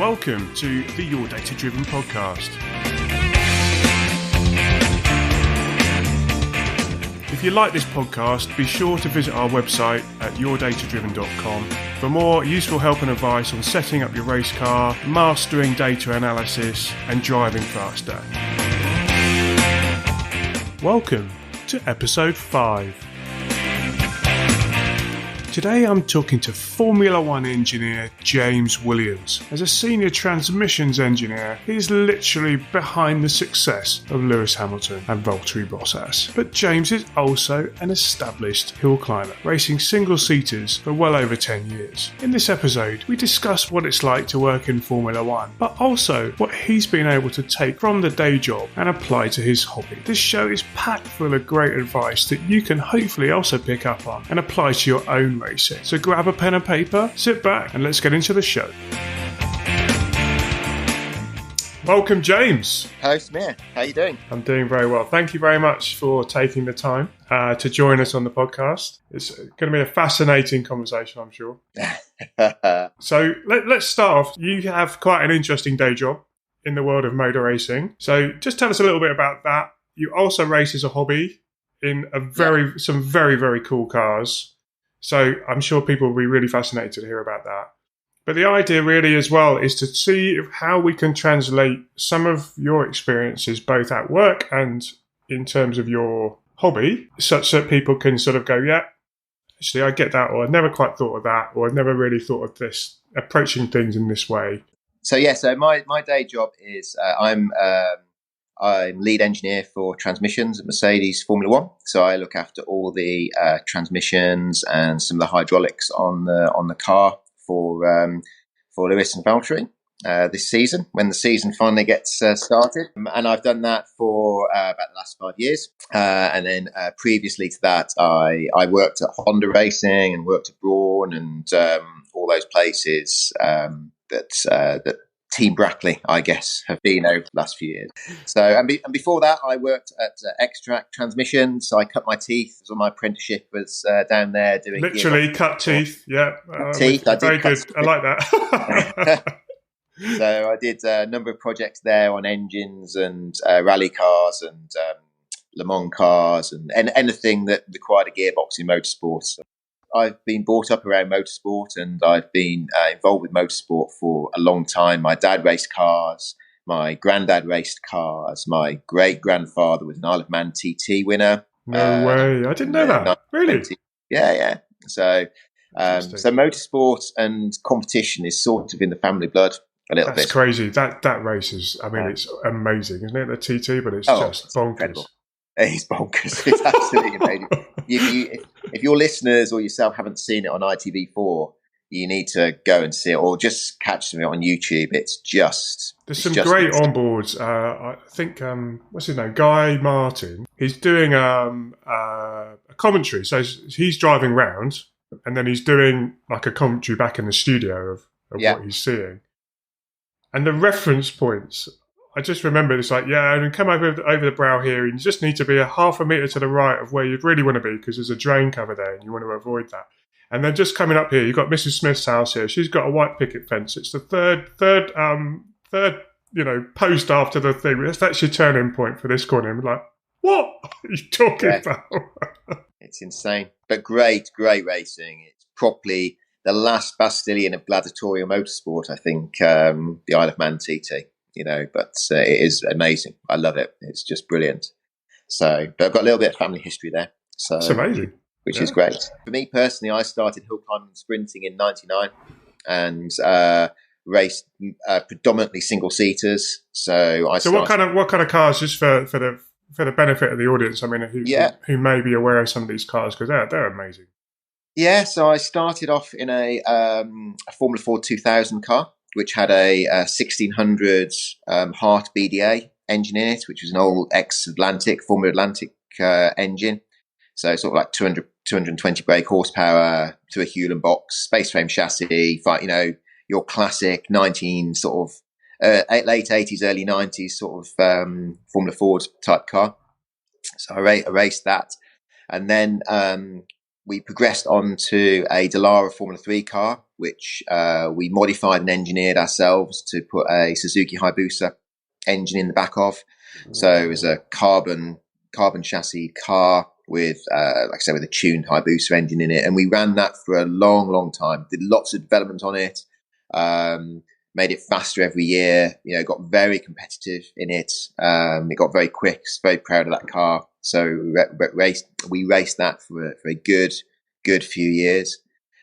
Welcome to the Your Data Driven podcast. If you like this podcast, be sure to visit our website at yourdatadriven.com for more useful help and advice on setting up your race car, mastering data analysis, and driving faster. Welcome to episode 5. Today I'm talking to Formula One engineer James Williams. As a senior transmissions engineer, he's literally behind the success of Lewis Hamilton and Valtteri Bottas. But James is also an established hill climber, racing single-seaters for well over 10 years. In this episode, we discuss what it's like to work in Formula One, but also what he's been able to take from the day job and apply to his hobby. This show is packed full of great advice that you can hopefully also pick up on and apply to your own racing. So grab a pen and paper, sit back, and let's get into the show. Welcome, James. Hello, Samir. How are you doing? I'm doing very well. Thank you very much for taking the time to join us on the podcast. It's going to be a fascinating conversation, I'm sure. So let's start off. You have quite an interesting day job in the world of motor racing. So just tell us a little bit about that. You also race as a hobby in some very, very cool cars. So I'm sure people will be really fascinated to hear about that. But the idea really as well is to see how we can translate some of your experiences both at work and in terms of your hobby, such that people can sort of go, yeah, actually I get that, or I never quite thought of that, or I never really thought of this, approaching things in this way. So my day job is I'm lead engineer for transmissions at Mercedes Formula One. So I look after all the transmissions and some of the hydraulics on the car for Lewis and Valtteri this season, when the season finally gets started. And I've done that for about the last 5 years. And then previously to that, I worked at Honda Racing and worked at Brawn and all those places that Team Brackley, I guess, have been over the last few years. So, and before that, I worked at Extract Transmissions. So I cut my teeth. So my apprenticeship was down there doing literally cut teeth. Yeah, teeth. I did very good. I like that. So I did a number of projects there on engines and rally cars and Le Mans cars and anything that required a gearbox in motorsport. So I've been brought up around motorsport and I've been involved with motorsport for a long time. My dad raced cars. My granddad raced cars. My great-grandfather was an Isle of Man TT winner. No way. I didn't know that. Really? Yeah. So motorsport and competition is sort of in the family blood a little bit. That's crazy. That race is, it's amazing, isn't it? The TT, but it's just bonkers. Incredible. It's bonkers. It's absolutely amazing. If your listeners or yourself haven't seen it on ITV4, you need to go and see it, or just catch them on YouTube. There's some great onboards. I think what's his name, Guy Martin. He's doing a commentary. So he's driving round, and then he's doing like a commentary back in the studio of what he's seeing, and the reference points. I just remember it's like, and come over the brow here, and you just need to be a half a metre to the right of where you'd really want to be because there's a drain cover there and you want to avoid that. And then just coming up here, you've got Mrs. Smith's house here. She's got a white picket fence. It's the third post after the thing. That's your turning point for this corner. I'm like, what are you talking about? It's insane. But great racing. It's properly the last bastion of gladiatorial motorsport, I think, the Isle of Man TT. But it is amazing. I love it. It's just brilliant. So, but I've got a little bit of family history there. So it's amazing. Which is great. For me personally, I started hill climbing and sprinting in '99 and raced predominantly single seaters. So what kind of cars, just for the benefit of the audience? Who may be aware of some of these cars, because they're amazing. Yeah. So I started off in a Formula 4 2000 car, which had a 1600 Hart BDA engine in it, which was an old ex-Atlantic, Formula Atlantic engine. So sort of like 220 brake horsepower to a Hewland box, space frame chassis, your classic 19 sort of late 80s, early 90s sort of Formula Ford type car. So I raced that. And then we progressed on to a Dallara Formula 3 car, which we modified and engineered ourselves to put a Suzuki Hayabusa engine in the back of. So it was a carbon chassis car with, like I said, with a tuned Hayabusa engine in it. And we ran that for a long, long time. Did lots of development on it. Made it faster every year. Got very competitive in it. It got very quick. Very proud of that car. So we raced that for a good few years.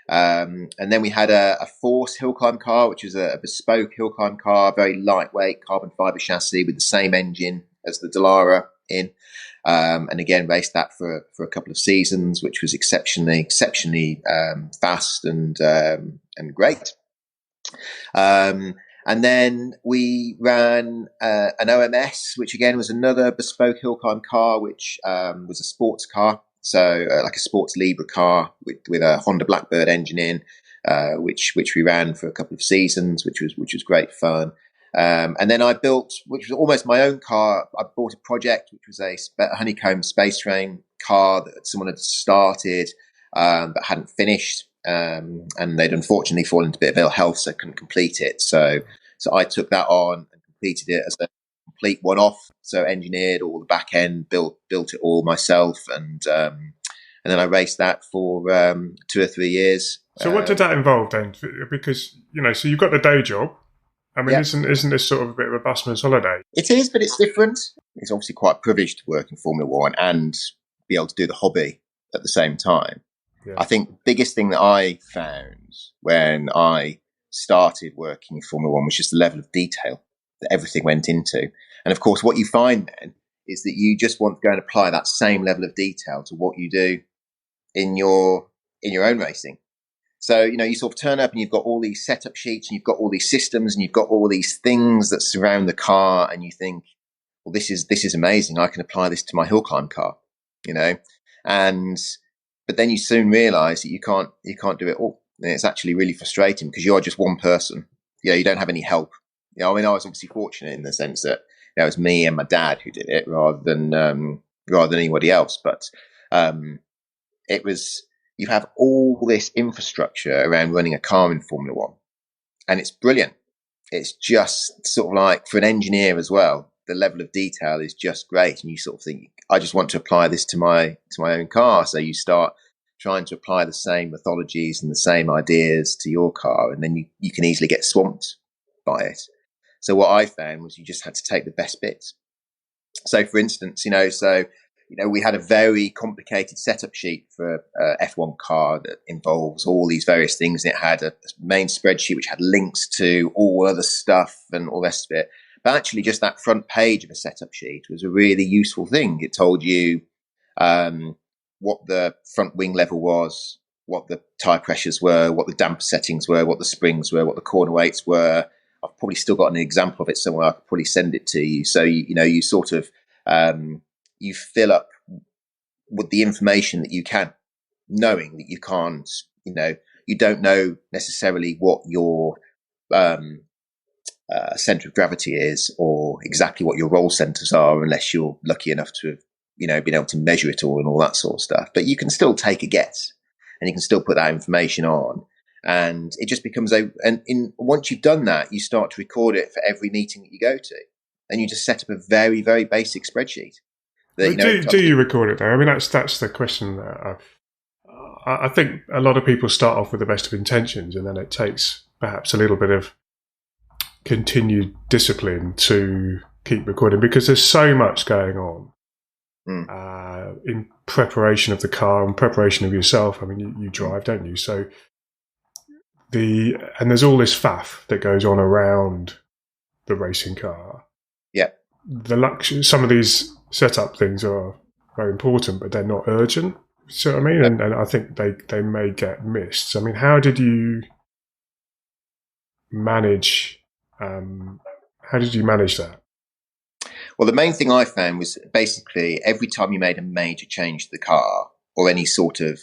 And then we had a Force hill climb car, which was a bespoke hill climb car, very lightweight carbon fiber chassis with the same engine as the Dallara in. And again, raced that for a couple of seasons, which was exceptionally fast and great. And then we ran an OMS, which again was another bespoke hill climb car, which was a sports car. So like a sports Libra car with a Honda Blackbird engine in, which we ran for a couple of seasons, which was great fun. And then I built, which was almost my own car. I bought a project, which was a honeycomb space train car that someone had started, but hadn't finished. And they'd unfortunately fallen into a bit of ill health, so couldn't complete it. So I took that on and completed it as a complete one-off. So engineered all the back end, built it all myself, and then I raced that for 2 or 3 years. So what did that involve then? Because so you've got the day job. I mean, Yeah. Isn't this sort of a bit of a busman's holiday? It is, but it's different. It's obviously quite privileged to work in Formula One and be able to do the hobby at the same time. Yeah. I think the biggest thing that I found when I started working in Formula One was just the level of detail that everything went into. And of course, what you find then is that you just want to go and apply that same level of detail to what you do in your own racing. So, you sort of turn up and you've got all these setup sheets and you've got all these systems and you've got all these things that surround the car, and you think, well, this is amazing. I can apply this to my hill climb car, but then you soon realize that you can't do it all. And it's actually really frustrating because you're just one person. You don't have any help. I mean, I was obviously fortunate in the sense that it was me and my dad who did it rather than anybody else. But it was, you have all this infrastructure around running a car in Formula One, and it's brilliant. It's just sort of like, for an engineer as well, the level of detail is just great. And you sort of think, I just want to apply this to my own car. So you start trying to apply the same methodologies and the same ideas to your car, and then you can easily get swamped by it. So what I found was you just had to take the best bits. So for instance, we had a very complicated setup sheet for a F1 car that involves all these various things. And it had a main spreadsheet which had links to all other stuff and all the rest of it. But actually just that front page of a setup sheet was a really useful thing. It told you what the front wing level was, what the tyre pressures were, what the damper settings were, what the springs were, what the corner weights were. I've probably still got an example of it somewhere. I could probably send it to you. So, you sort of, you fill up with the information that you can, knowing that you can't, you don't know necessarily what your center of gravity is or exactly what your roll centers are, unless you're lucky enough to have, been able to measure it all and all that sort of stuff. But you can still take a guess and you can still put that information on. And it just becomes once you've done that, you start to record it for every meeting that you go to. And you just set up a very, very basic spreadsheet. Do you record it though? I mean, that's the question that I think a lot of people start off with the best of intentions, and then it takes perhaps a little bit of continued discipline to keep recording, because there's so much going on in preparation of the car and preparation of yourself. I mean, you drive, don't you? So and there's all this faff that goes on around the racing car. Yeah. Some of these setup things are very important, but they're not urgent. So I mean, and I think they may get missed. So, I mean, how did you manage? How did you manage that? Well, the main thing I found was basically every time you made a major change to the car or any sort of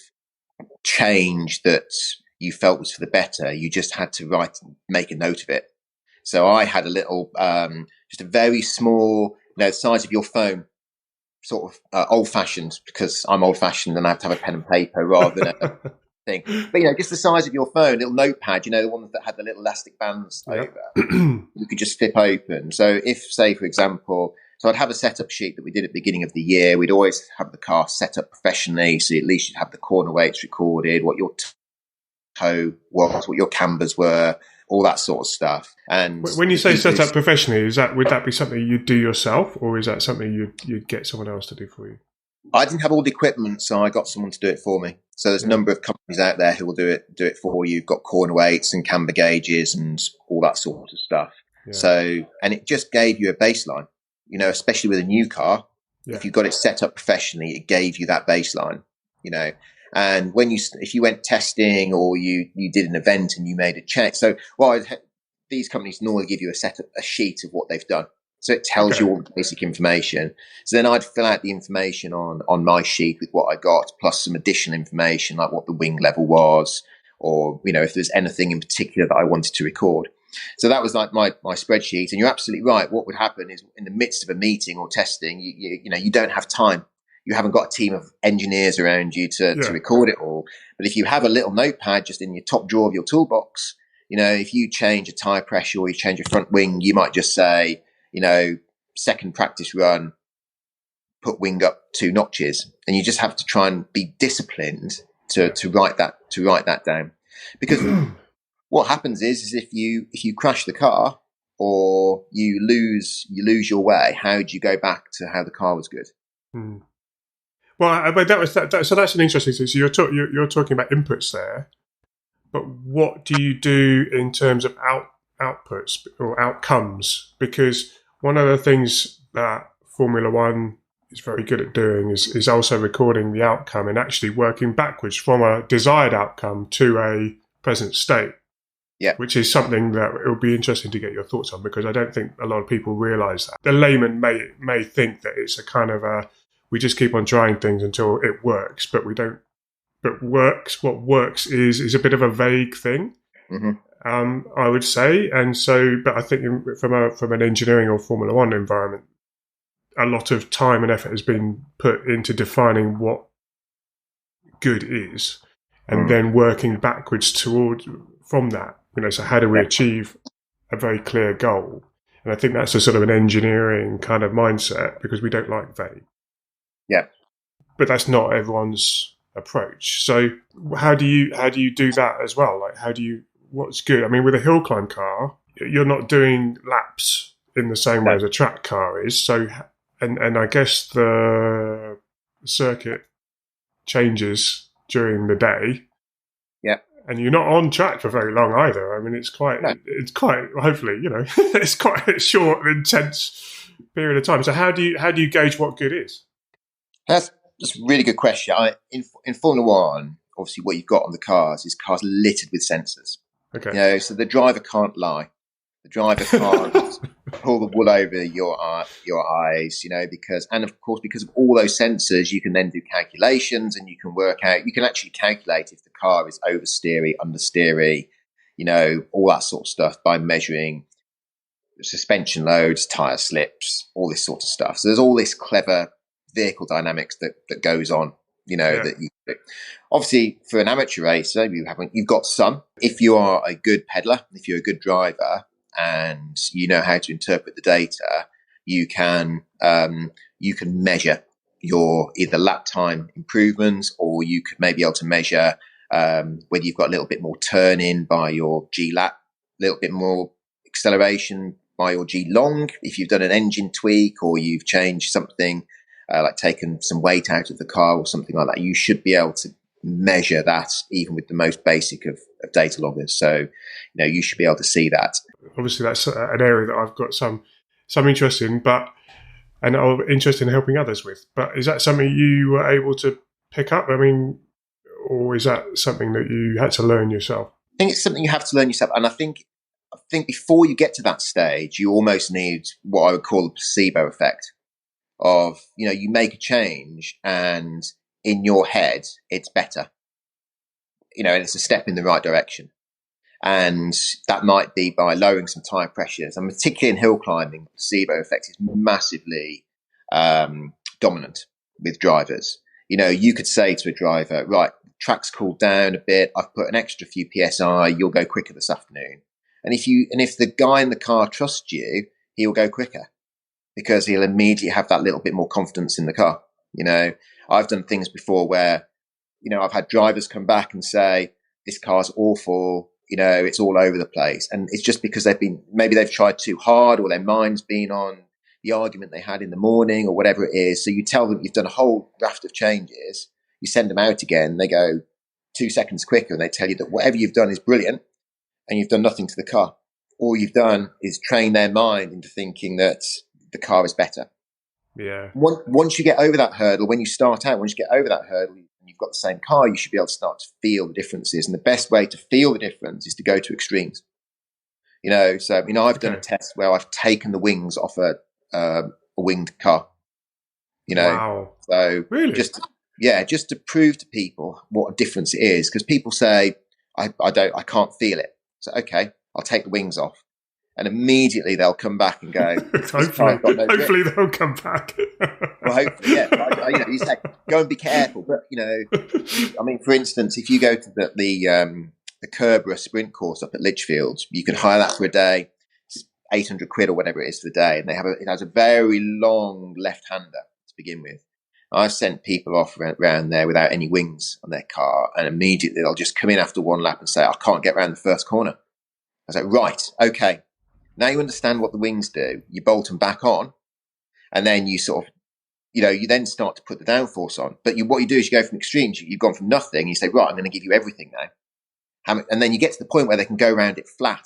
change that you felt was for the better, you just had to make a note of it. So I had a little, just a very small, the size of your phone, sort of old-fashioned, because I'm old-fashioned and I have to have a pen and paper rather than thing. But, just the size of your phone, little notepad, the ones that had the little elastic bands over, you could just flip open. So if, say, for example, so I'd have a setup sheet that we did at the beginning of the year. We'd always have the car set up professionally. So at least you'd have the corner weights recorded, what your toe was, what your cambers were, all that sort of stuff. And when you say set up professionally, would that be something you'd do yourself, or is that something you'd get someone else to do for you? I didn't have all the equipment, so I got someone to do it for me. So there's a number of companies out there who will do it for you. You've got corner weights and camber gauges and all that sort of stuff. Yeah. So, and it just gave you a baseline, especially with a new car. Yeah. If you got it set up professionally, it gave you that baseline, And if you went testing or you did an event and you made a check. So, these companies normally give you a sheet of what they've done. So it tells you all the basic information. So then I'd fill out the information on my sheet with what I got, plus some additional information like what the wing level was, or, if there's anything in particular that I wanted to record. So that was like my spreadsheet. And you're absolutely right. What would happen is in the midst of a meeting or testing, you don't have time. You haven't got a team of engineers around you to record it all. But if you have a little notepad just in your top drawer of your toolbox, if you change a tire pressure or you change your front wing, you might just say, second practice run, put wing up 2 notches, and you just have to try and be disciplined to write that down. Because what happens is if you crash the car or you lose your way, how do you go back to how the car was good? Well, but so that's an interesting thing. So you're talking about inputs there, but what do you do in terms of outputs or outcomes? Because one of the things that Formula One is very good at doing is also recording the outcome and actually working backwards from a desired outcome to a present state. Yeah. Which is something that it would be interesting to get your thoughts on, because I don't think a lot of people realise that. The layman may think that it's a kind of we just keep on trying things until it works, but we don't. But what works is a bit of a vague thing. Mm-hmm. I would say, and so, but I think from an engineering or Formula One environment, a lot of time and effort has been put into defining what good is, and then working backwards from that. So how do we achieve a very clear goal? And I think that's a sort of an engineering kind of mindset, because we don't like vague. Yeah, but that's not everyone's approach. So how do you do that as well? Like, what's good? I mean, with a hill climb car, you're not doing laps in the same way as a track car is. So, and I guess the circuit changes during the day. Yeah. And you're not on track for very long either. I mean, it's quite, hopefully, it's quite a short and intense period of time. So how do you gauge what good is? That's a really good question. In Formula One, obviously what you've got on the cars is cars littered with sensors. Okay. So the driver can't lie. The driver can't pull the wool over your eyes, because of all those sensors, you can then do calculations and you can actually calculate if the car is oversteery, understeery, all that sort of stuff by measuring suspension loads, tire slips, all this sort of stuff. So there's all this clever vehicle dynamics that goes on, that you obviously for an amateur racer, you've got some. If you are a good peddler, if you're a good driver and you know how to interpret the data, you can measure your either lap time improvements, or you could maybe be able to measure whether you've got a little bit more turn in by your G lap, a little bit more acceleration by your G long. If you've done an engine tweak or you've changed something, like taken some weight out of the car or something like that, you should be able to measure that even with the most basic of data loggers. So, you should be able to see that. Obviously, that's an area that I've got some interest in, and I'm interested in helping others with. But is that something you were able to pick up? I mean, or is that something that you had to learn yourself? I think it's something you have to learn yourself. And I think before you get to that stage, you almost need what I would call the placebo effect of, you make a change and in your head, it's better, and it's a step in the right direction. And that might be by lowering some tire pressures. And particularly in hill climbing, the SIBO effect is massively dominant with drivers. You could say to a driver, right, track's cooled down a bit. I've put an extra few PSI. You'll go quicker this afternoon. And if the guy in the car trusts you, he'll go quicker because he'll immediately have that little bit more confidence in the car. I've done things before where, I've had drivers come back and say, this car's awful. It's all over the place. And it's just because maybe they've tried too hard, or their mind's been on the argument they had in the morning or whatever it is. So you tell them you've done a whole raft of changes. You send them out again. They go 2 seconds quicker and they tell you that whatever you've done is brilliant and you've done nothing to the car. All you've done is train their mind into thinking that the car is better. Yeah. Once you get over that hurdle, when you start out, once you get over that hurdle, and you've got the same car, you should be able to start to feel the differences. And the best way to feel the difference is to go to extremes. I've done a test where I've taken the wings off a winged car. Wow. So really? just to prove to people what a difference it is, because people say I can't feel it. So okay, I'll take the wings off. And immediately they'll come back and go, hopefully they'll come back. Well, hopefully, yeah. You say, go and be careful. But, for instance, if you go to the Kerber sprint course up at Lichfield, you can hire that for a day. It's 800 quid or whatever it is for the day. And it has a very long left-hander to begin with. I've sent people off around there without any wings on their car. And immediately they'll just come in after one lap and say, I can't get around the first corner. I was like, right, okay. Now you understand what the wings do. You bolt them back on, and then you sort of, you then start to put the downforce on. But what you do is you go from extremes. You've gone from nothing, and you say, right, I'm going to give you everything now. And then you get to the point where they can go around it flat.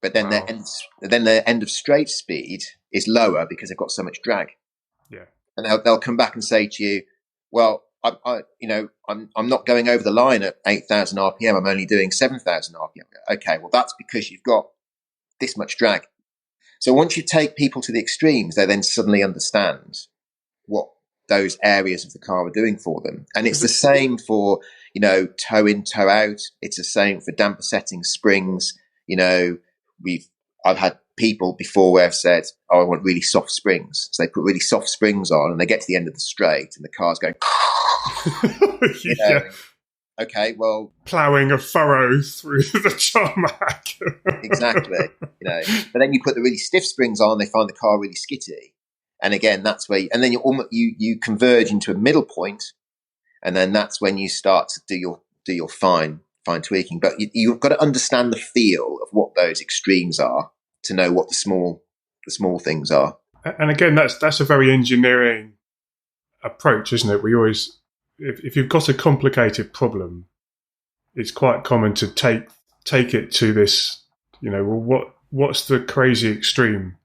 But then their end of straight speed is lower because they've got so much drag. Yeah. And they'll come back and say to you, well, I'm not going over the line at 8,000 RPM. I'm only doing 7,000 RPM. Okay, well, that's because you've got this much drag. So once you take people to the extremes, they then suddenly understand what those areas of the car are doing for them. And it's the same for, toe in, toe out. It's the same for damper setting springs. I've had people before where I've said, I want really soft springs. So they put really soft springs on and they get to the end of the straight and the car's going, yeah. Okay, well, ploughing a furrow through the tarmac. Exactly. But then you put the really stiff springs on, they find the car really skitty. And again, that's where, and then you converge into a middle point, and then that's when you start to do your fine tweaking. But you've got to understand the feel of what those extremes are to know what the small things are. And again, that's a very engineering approach, isn't it? We always, if you've got a complicated problem, it's quite common to take it to this, what's the crazy extreme,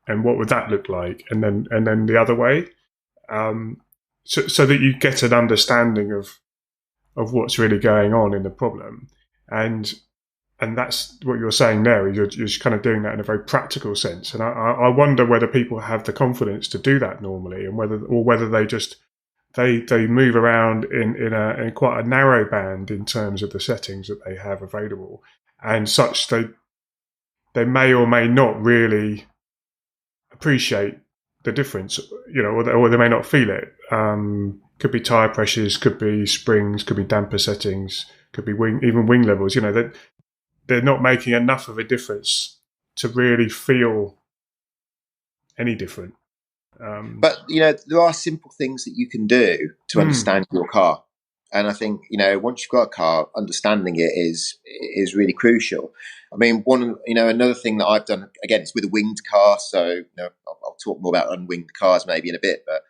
and what would that look like, and then the other way, so that you get an understanding of what's really going on in the problem, and that's what you're saying there. You're just kind of doing that in a very practical sense, and I wonder whether people have the confidence to do that normally, and whether they just they move around in quite a narrow band in terms of the settings that they have available, and such they may or may not really appreciate the difference, or they may not feel it. Could be tire pressures, could be springs, could be damper settings, could be wing levels. They're not making enough of a difference to really feel any different. But there are simple things that you can do to understand your car, and I think once you've got a car, understanding it is really crucial. I mean, another thing that I've done, again, it's with a winged car, so I'll talk more about unwinged cars maybe in a bit. But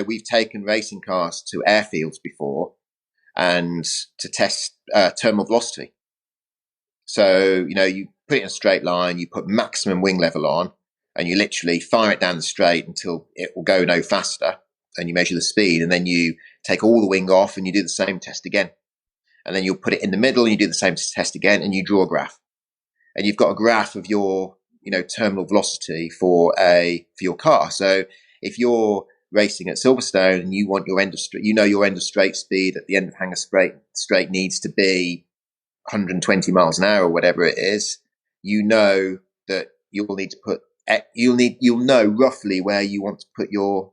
we've taken racing cars to airfields before, and to test terminal velocity. So you put it in a straight line, you put maximum wing level on, and you literally fire it down the straight until it will go no faster, and you measure the speed, and then you take all the wing off and you do the same test again. And then you'll put it in the middle and you do the same test again, and you draw a graph. And you've got a graph of your, terminal velocity for your car. So if you're racing at Silverstone and you want your end of straight speed at the end of Hanger straight needs to be 120 miles an hour or whatever it is, that you'll need to put, you'll know roughly where you want to put your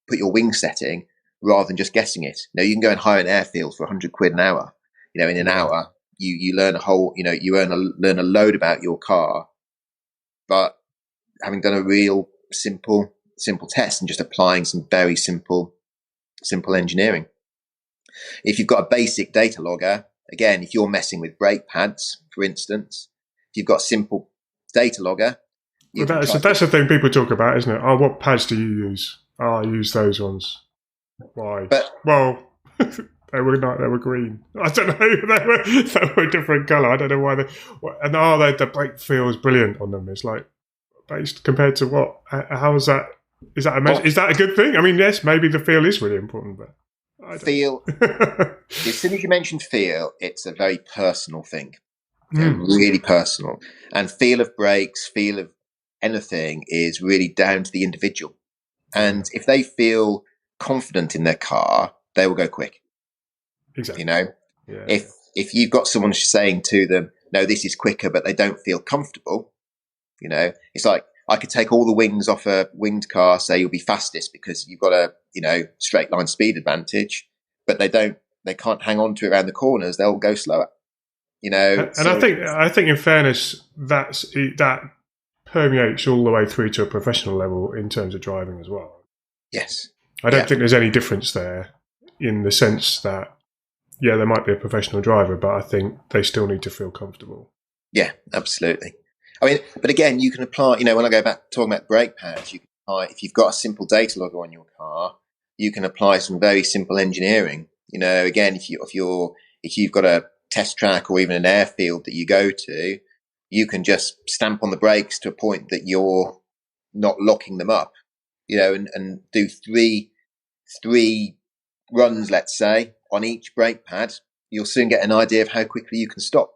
wing setting rather than just guessing it. You can go and hire an airfield for £100 an hour. In an hour, you learn learn a load about your car, but having done a real simple test and just applying some very simple engineering. If you've got a basic data logger, again, if you're messing with brake pads, for instance, if you've got a simple data logger. Well, that's the thing people talk about, isn't it? Oh, what pads do you use? Oh, I use those ones. Why? Well, they were green. I don't know. They were a different colour. I don't know why the brake feels brilliant on them. It's like, based compared to what? How is that? Is that a good thing? I mean, yes, maybe the feel is really important, but feel. As soon as you mention feel, it's a very personal thing. Really personal. And feel of brakes, feel of anything is really down to the individual. And if they feel confident in their car, they will go quick. Exactly. If you've got someone saying to them, no, this is quicker, but they don't feel comfortable, it's like, I could take all the wings off a winged car, say you'll be fastest because you've got a, straight line speed advantage, but they can't hang on to it around the corners. They'll go slower, And I think in fairness, that permeates all the way through to a professional level in terms of driving as well. Yes. I don't think there's any difference there in the sense that, there might be a professional driver, but I think they still need to feel comfortable. Yeah, absolutely. I mean, but again, you can apply, when I go back talking about brake pads, you can apply, if you've got a simple data logger on your car, you can apply some very simple engineering. Again, if you've got a test track or even an airfield that you go to, you can just stamp on the brakes to a point that you're not locking them up, and do three runs, let's say, on each brake pad. You'll soon get an idea of how quickly you can stop.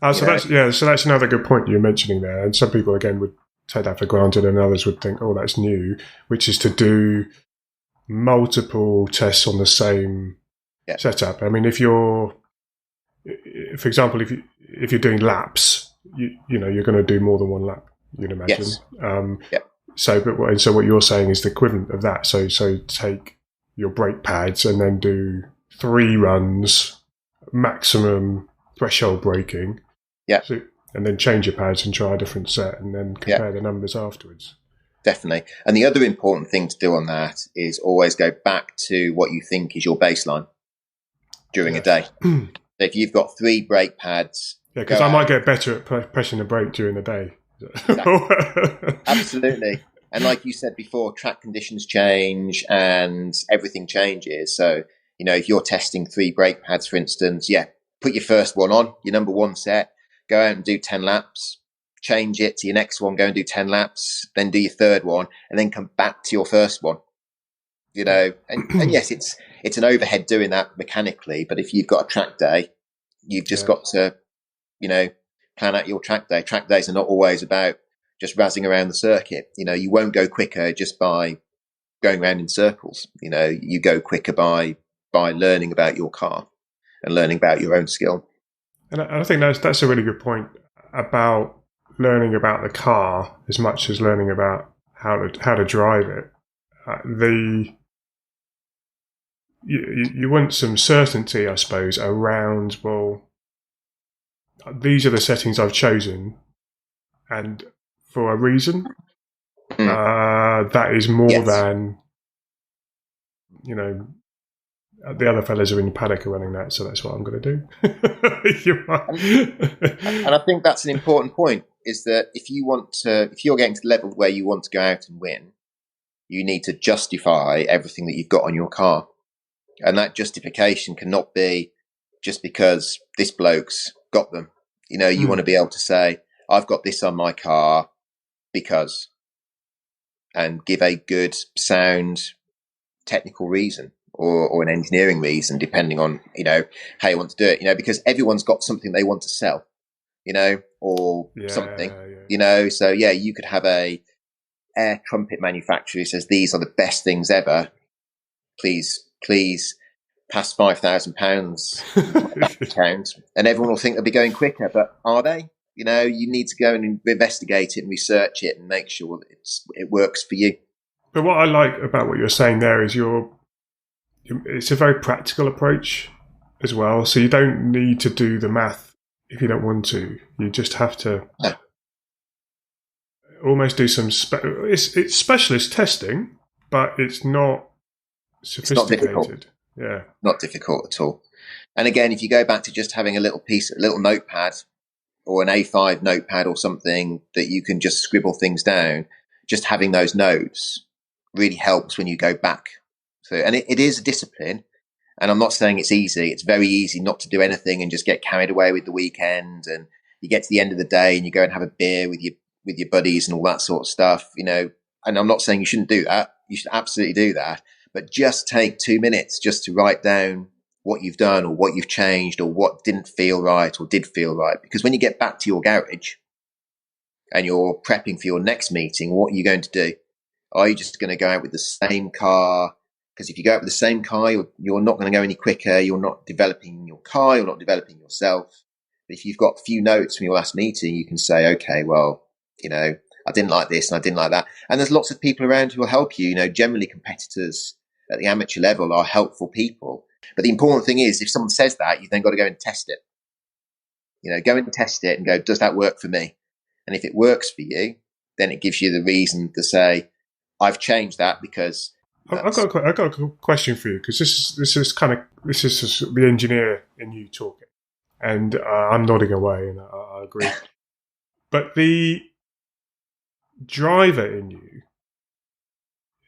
So that's another good point you're mentioning there. And some people, again, would take that for granted and others would think, oh, that's new, which is to do multiple tests on the same setup. I mean, for example, if you're doing laps, you're going to do more than one lap, you'd imagine. Yes. So what you're saying is the equivalent of that. So take your brake pads and then do 3 runs, maximum threshold braking. Yeah. So, and then change your pads and try a different set and then compare the numbers afterwards. Definitely. And the other important thing to do on that is always go back to what you think is your baseline during a day. So if you've got 3 brake pads. Yeah, because I might get better at pressing the brake during the day. Exactly. Absolutely. And like you said before, track conditions change and everything changes. So, if you're testing 3 brake pads, for instance, put your first one on, your number 1 set, go out and do 10 laps, change it to your next one, go and do 10 laps, then do your third one, and then come back to your first one. And yes, it's an overhead doing that mechanically, but if you've got a track day, you've just got to, plan out your track day. Track days are not always about just razzing around the circuit. You won't go quicker just by going around in circles. You go quicker by learning about your car and learning about your own skill. And I think that's a really good point about learning about the car as much as learning about how to drive it. You want some certainty, I suppose, around, well, these are the settings I've chosen, and for a reason. That is more than, the other fellas are in the paddock are running that, so that's what I'm going to do. And I think that's an important point, is that if you're getting to the level where you want to go out and win, you need to justify everything that you've got on your car. And that justification cannot be just because this bloke's got them. You want to be able to say, I've got this on my car because, and give a good, sound, technical reason. Or an engineering reason, depending on, how you want to do it, because everyone's got something they want to sell, or something, so you could have a air trumpet manufacturer who says, these are the best things ever. Please pass £5,000 account, and everyone will think they'll be going quicker, but are they? You need to go and investigate it and research it and make sure that it works for you. But what I like about what you're saying there is it's a very practical approach as well. So you don't need to do the math if you don't want to. You just have to almost do some. It's specialist testing, but it's not sophisticated. It's not difficult. Yeah, not difficult at all. And again, if you go back to just having a little notepad or an A5 notepad or something that you can just scribble things down, just having those notes really helps when you go back. So, and it is a discipline. And I'm not saying it's easy. It's very easy not to do anything and just get carried away with the weekend. And you get to the end of the day and you go and have a beer with your buddies and all that sort of stuff, you know. And I'm not saying you shouldn't do that. You should absolutely do that. But just take 2 minutes just to write down what you've done or what you've changed or what didn't feel right or did feel right. Because when you get back to your garage and you're prepping for your next meeting, what are you going to do? Are you just going to go out with the same car? Because if you go out with the same car, you're not going to go any quicker. You're not developing your car. You're not developing yourself. But if you've got a few notes from your last meeting, you can say, okay, well, you know, I didn't like this and I didn't like that. And there's lots of people around who will help you. You know, generally competitors at the amateur level are helpful people. But the important thing is, if someone says that, you've then got to go and test it. You know, go and test it and go, does that work for me? And if it works for you, then it gives you the reason to say, I've changed that because. I've got a question for you, because this is just the engineer in you talking, and I'm nodding away, and I agree. But the driver in you,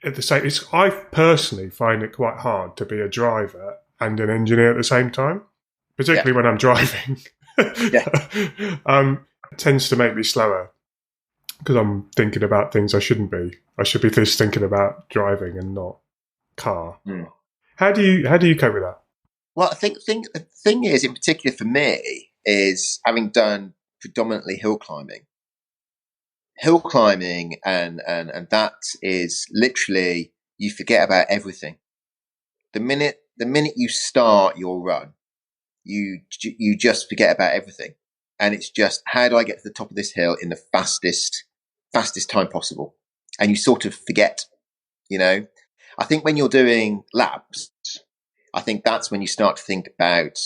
at the same, I personally find it quite hard to be a driver and an engineer at the same time, particularly when I'm driving. It tends to make me slower because I'm thinking about things I shouldn't be. I should be just thinking about driving and not car. How do you cope with that? Well, I think the thing is, in particular for me, is having done predominantly hill climbing, and that is literally, you forget about everything. The minute you start your run, you just forget about everything. And it's just, how do I get to the top of this hill in the fastest time possible? And you sort of forget, you know. I think when you're doing laps, I think that's when you start to think about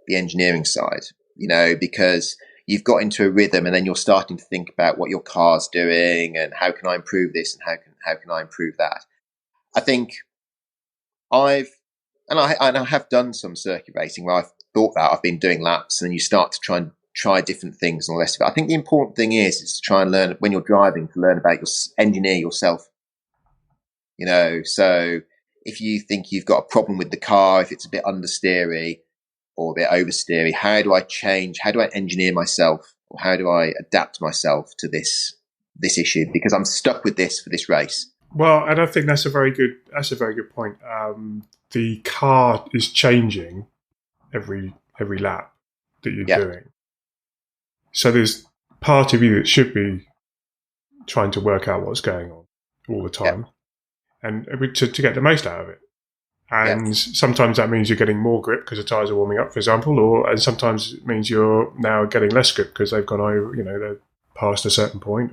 the engineering side, you know, because you've got into a rhythm and then you're starting to think about what your car's doing and how can I improve this and how can I improve that. I think I have done some circuit racing where I've thought that I've been doing laps, and then you start to try different things and all the rest of it. I think the important thing is to try and learn when you're driving, to learn about engineer yourself. You know, so if you think you've got a problem with the car, if it's a bit understeery or a bit oversteery, how do I engineer myself, or how do I adapt myself to this issue? Because I'm stuck with this for this race. Well, and I think that's a very good point. The car is changing every lap that you're doing. So there's part of you that should be trying to work out what's going on all the time, and to get the most out of it. And sometimes that means you're getting more grip because the tyres are warming up, for example, and sometimes it means you're now getting less grip because they've gone over, you know, they're past a certain point.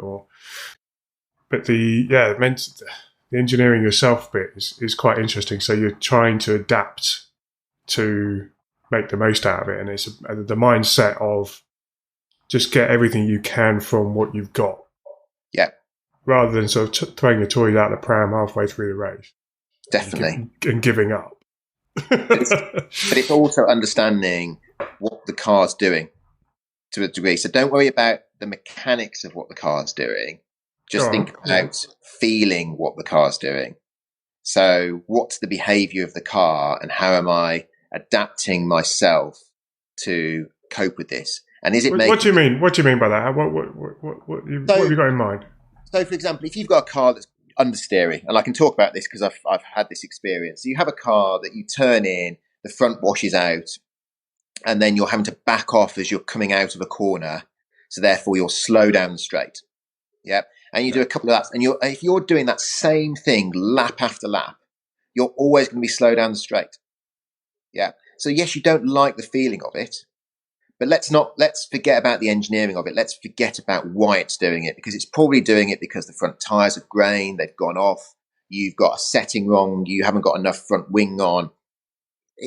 But the engineering yourself bit is quite interesting. So you're trying to adapt to make the most out of it, and it's the mindset of just get everything you can from what you've got. Yeah. Rather than sort of throwing your toys out the pram halfway through the race. Definitely. And giving up. But it's also understanding what the car's doing to a degree. So don't worry about the mechanics of what the car's doing. Just think about feeling what the car's doing. So what's the behavior of the car, and how am I adapting myself to cope with this? And is it what do you mean? What do you mean by that? What have you got in mind? So, for example, if you've got a car that's understeering, and I can talk about this because I've had this experience. So you have a car that you turn in, the front washes out, and then you're having to back off as you're coming out of a corner. So therefore, you'll slow down the straight. Yeah. And you do a couple of laps, and if you're doing that same thing lap after lap, you're always going to be slow down the straight. Yeah. So yes, you don't like the feeling of it, but let's forget about the engineering of it. Let's forget about why it's doing it, because it's probably doing it because the front tyres have grained, they've gone off, you've got a setting wrong, you haven't got enough front wing on,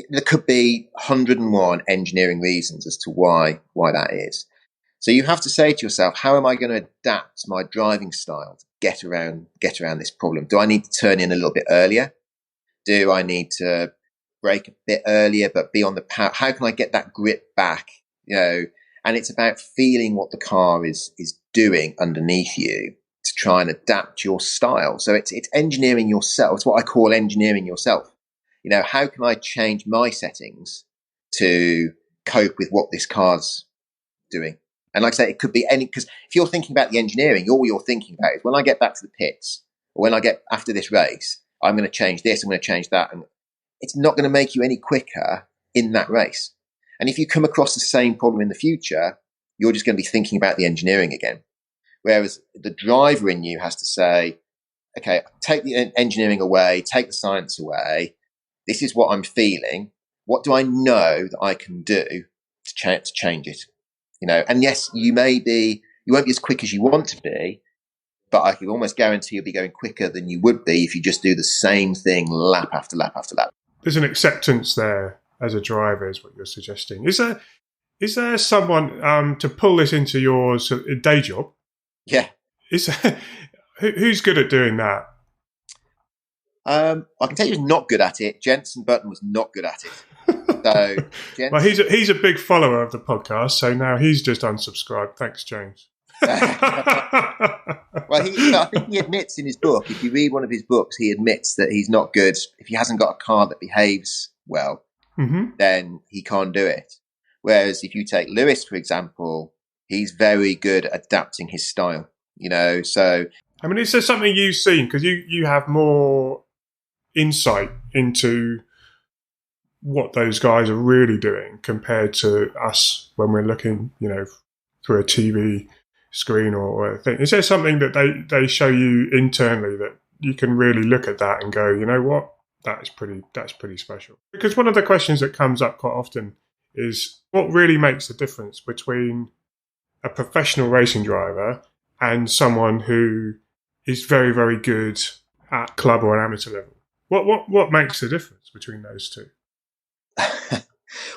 there could be 101 engineering reasons as to why that is. So you have to say to yourself, how am I going to adapt my driving style to get around this problem? Do I need to turn in a little bit earlier? Do I need to brake a bit earlier but be on the power? How can I get that grip back? And it's about feeling what the car is doing underneath you to try and adapt your style. So it's engineering yourself. It's what I call engineering yourself. How can I change my settings to cope with what this car's doing? And like I say, it could be because if you're thinking about the engineering, all you're thinking about is when I get back to the pits or when I get after this race, I'm going to change this, I'm going to change that. And it's not going to make you any quicker in that race. And if you come across the same problem in the future, you're just going to be thinking about the engineering again. Whereas the driver in you has to say, okay, take the engineering away, take the science away. This is what I'm feeling. What do I know that I can do to change it? And yes, you won't be as quick as you want to be, but I can almost guarantee you'll be going quicker than you would be if you just do the same thing lap after lap after lap. There's an acceptance there as a driver, is what you're suggesting. Is there someone to pull this into your day job? Yeah. Who's good at doing that? I can tell you who's not good at it. Jenson Button was not good at it. So, well, he's a big follower of the podcast, so now he's just unsubscribed. Thanks, James. Well, I think he admits in his book, if you read one of his books, he admits that he's not good. If he hasn't got a car that behaves well, then he can't do it. Whereas if you take Lewis, for example, he's very good at adapting his style, so... I mean, is there something you've seen? Because you have more insight into what those guys are really doing compared to us when we're looking, through a TV screen or a thing. Is there something that they show you internally that you can really look at that and go, you know what, that's pretty special? Because one of the questions that comes up quite often is what really makes the difference between a professional racing driver and someone who is very, very good at club or an amateur level. What makes the difference between those two?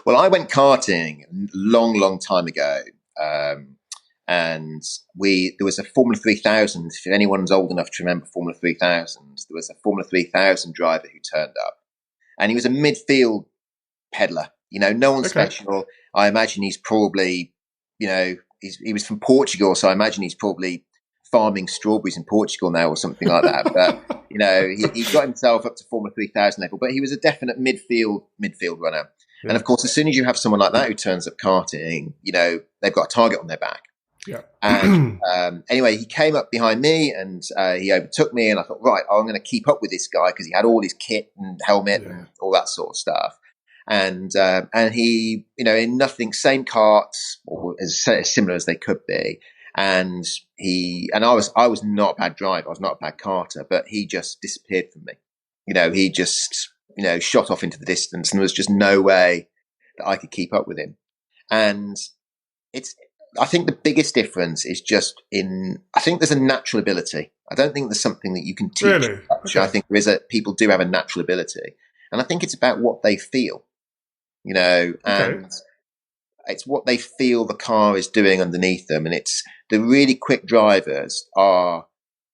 Well, I went karting a long time ago, and there was a Formula 3000. If anyone's old enough to remember Formula 3000, there was a Formula 3000 driver who turned up, and he was a midfield peddler. No one special. I imagine he's probably, he was from Portugal, so I imagine he's probably farming strawberries in Portugal now or something like that. But he got himself up to Formula 3000 level. But he was a definite midfield runner. Yeah. And of course, as soon as you have someone like that who turns up karting, they've got a target on their back. Yeah. And anyway, he came up behind me and he overtook me, and I thought, right, I'm going to keep up with this guy because he had all his kit and helmet and all that sort of stuff. And he, in nothing, same karts, or as similar as they could be. And I was not a bad driver. I was not a bad karter, but he just disappeared from me. He just, shot off into the distance, and there was just no way that I could keep up with him. And I think the biggest difference is just I think there's a natural ability. I don't think there's something that you can teach. Really? Okay. I think people do have a natural ability. And I think it's about what they feel, and it's what they feel the car is doing underneath them. And it's the really quick drivers are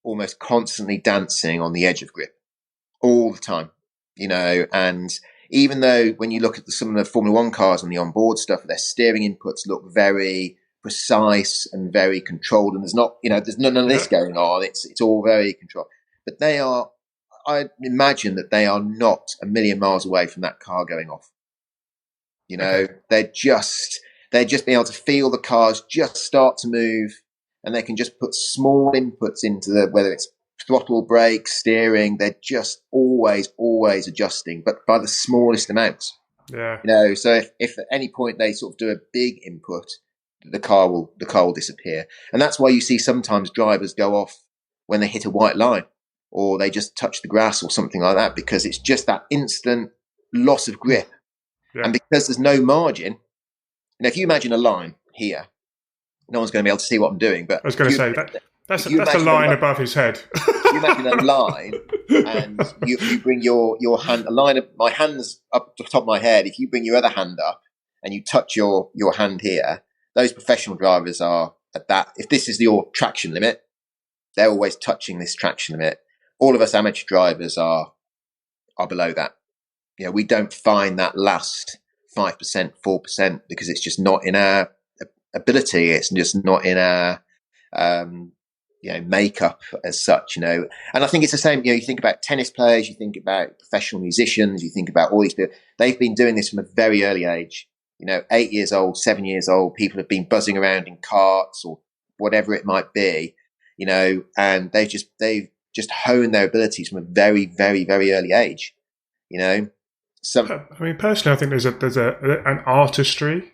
almost constantly dancing on the edge of grip all the time, and even though when you look at some of the Formula One cars on the onboard stuff, their steering inputs look very precise and very controlled, and there's none of this going on. It's all very controlled, but I imagine that they are not a million miles away from that car going off. They're just being able to feel the cars just start to move, and they can just put small inputs into whether it's throttle, brake, steering. They're just always adjusting, but by the smallest amounts. Yeah. So if at any point they sort of do a big input, the car will disappear, and that's why you see sometimes drivers go off when they hit a white line, or they just touch the grass or something like that, because it's just that instant loss of grip. Yeah. And because there's no margin, if you imagine a line here, no one's going to be able to see what I'm doing. But I was going to say that's a line above his head. you imagine a line, and you bring your hand, a line of my hands up to the top of my head. If you bring your other hand up and you touch your hand here, those professional drivers are at that. If this is your traction limit, they're always touching this traction limit. All of us amateur drivers are below that. You know, we don't find that last 5%, 4% because it's just not in our ability. It's just not in our makeup as such. You know, and I think it's the same. You know, you think about tennis players, you think about professional musicians, you think about all these people. They've been doing this from a very early age. You know, 8 years old, 7 years old. People have been buzzing around in carts or whatever it might be. You know, and they've just honed their abilities from a very, very, very early age. You know, I mean, personally, I think there's an artistry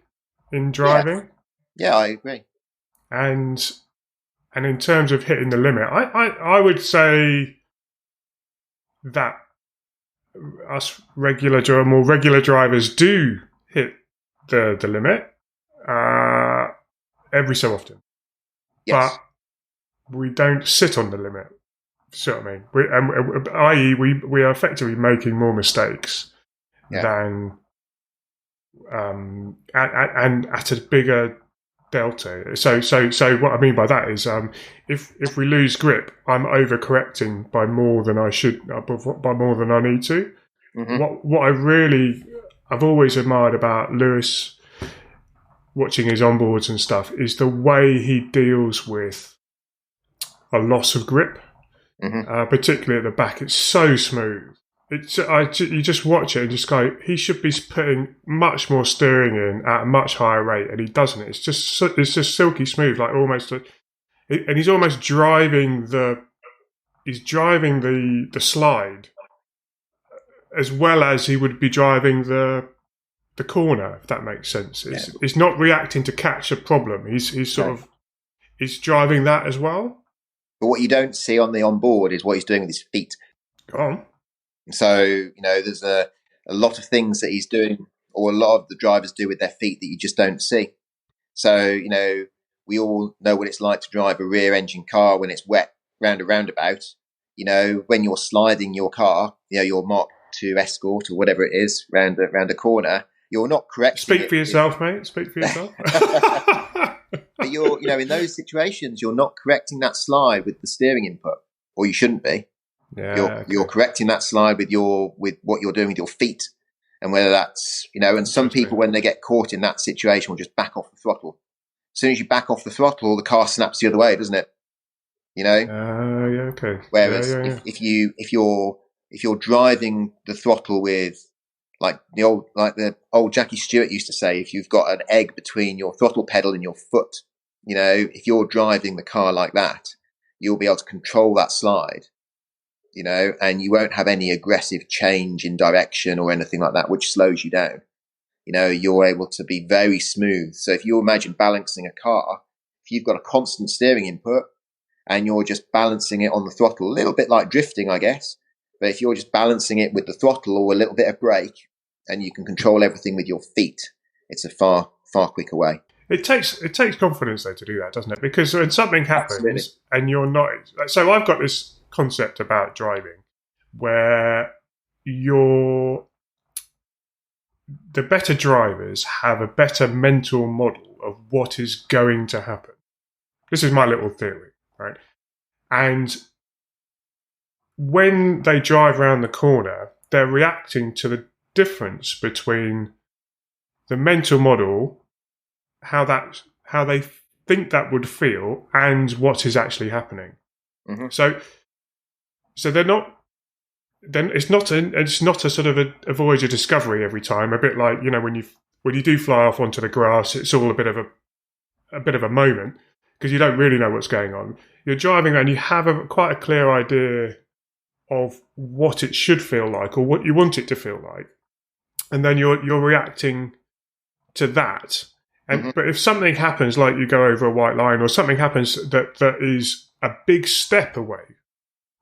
in driving. Yeah, I agree. And in terms of hitting the limit, I would say that us more regular drivers do hit the limit every so often. Yes. But we don't sit on the limit. See what I mean? I.e., we are effectively making more mistakes than and at a bigger delta. So what I mean by that is, if we lose grip, I'm overcorrecting by more than I should, by more than I need to. Mm-hmm. What I've always admired about Lewis, watching his onboards and stuff, is the way he deals with a loss of grip. Mm-hmm. Particularly at the back, it's so smooth. You just watch it and just go, he should be putting much more steering in at a much higher rate, and he doesn't. It's just silky smooth, like almost. And he's almost driving the slide as well as he would be driving the corner, if that makes sense. It's not reacting to catch a problem. He's driving that as well. But what you don't see on the onboard is what he's doing with his feet. Go on. So, you know, there's a lot of things that he's doing, or a lot of the drivers do with their feet, that you just don't see. So, you know, we all know what it's like to drive a rear engine car when it's wet round a roundabout. You know, when you're sliding your car, you know, your Mark II Escort or whatever it is round a corner, you're not correct. Speak for yourself, mate. Speak for yourself. But you know, in those situations, you're not correcting that slide with the steering input, or you shouldn't be. Yeah, you're correcting that slide with what you're doing with your feet, and whether that's, you know, and some people, when they get caught in that situation, will just back off the throttle. As soon as you back off the throttle, the car snaps the other way, doesn't it? You know. Yeah. Okay. Whereas if you're driving the throttle with, like the old Jackie Stewart used to say, if you've got an egg between your throttle pedal and your foot, you know, if you're driving the car like that, you'll be able to control that slide, you know, and you won't have any aggressive change in direction or anything like that, which slows you down. You know, you're able to be very smooth. So if you imagine balancing a car, if you've got a constant steering input and you're just balancing it on the throttle, a little bit like drifting, I guess. But if you're just balancing it with the throttle or a little bit of brake, and you can control everything with your feet, it's a far, far quicker way. It takes confidence, though, to do that, doesn't it? Because when something happens, absolutely, and you're not... So I've got this concept about driving where the better drivers have a better mental model of what is going to happen. This is my little theory, right? And when they drive around the corner, they're reacting to the difference between the mental model, how they think that would feel, and what is actually happening. Mm-hmm. So they're not. Then it's not a sort of a voyage of discovery every time. A bit like, you know, when you do fly off onto the grass, it's all a bit of a moment because you don't really know what's going on. You're driving around, you have quite a clear idea of what it should feel like or what you want it to feel like, and then you're reacting to that. And mm-hmm. But if something happens, like you go over a white line, or something happens that is a big step away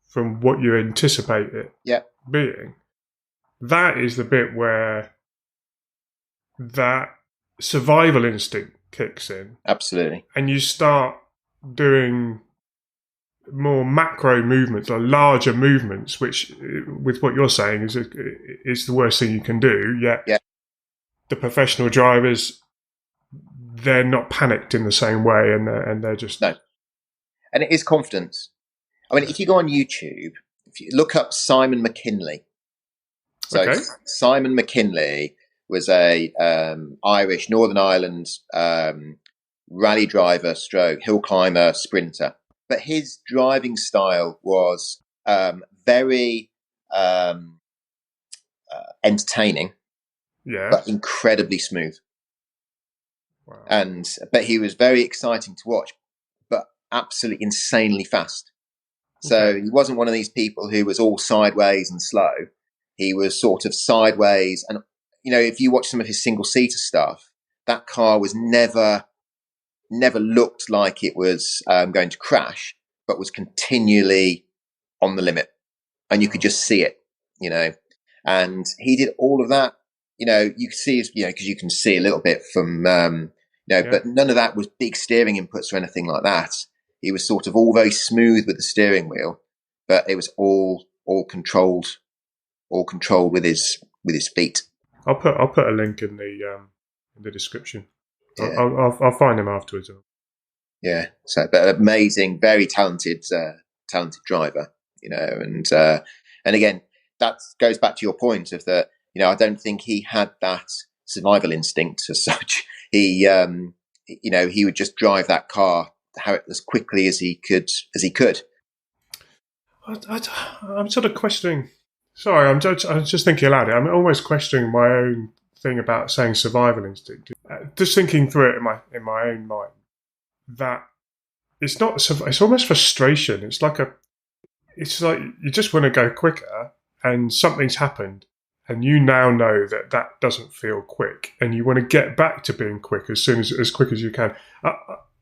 from what you anticipate it being, that is the bit where that survival instinct kicks in. Absolutely. And you start doing more macro movements or larger movements, which, with what you're saying, is the worst thing you can do. Yet the professional drivers, they're not panicked in the same way, and they're just no. And it is confidence. I mean, if you go on YouTube, if you look up Simon McKinley. So okay. Simon McKinley was a Irish, Northern Ireland rally driver, stroke hill climber, sprinter. But his driving style was very entertaining, but incredibly smooth. Wow. But he was very exciting to watch, but absolutely insanely fast. So he wasn't one of these people who was all sideways and slow. He was sort of sideways. And, if you watch some of his single-seater stuff, that car was never looked like it was going to crash, but was continually on the limit. And you could just see it, And he did all of that. You could see, because you can see a little bit from, but none of that was big steering inputs or anything like that. He was sort of all very smooth with the steering wheel, but it was all controlled with his feet. I'll put a link in the description. Yeah. I'll find him afterwards. Yeah. So, but amazing, very talented driver, and again, that goes back to your point of that. I don't think he had that survival instinct as such. He, he would just drive that car as quickly as he could. I'm sort of questioning. Sorry, I'm just thinking aloud. I'm almost questioning my own thing about saying survival instinct. Just thinking through it in my own mind, that it's not. It's almost frustration. It's like you just want to go quicker, and something's happened, and you now know that doesn't feel quick, and you want to get back to being quick as quick as you can.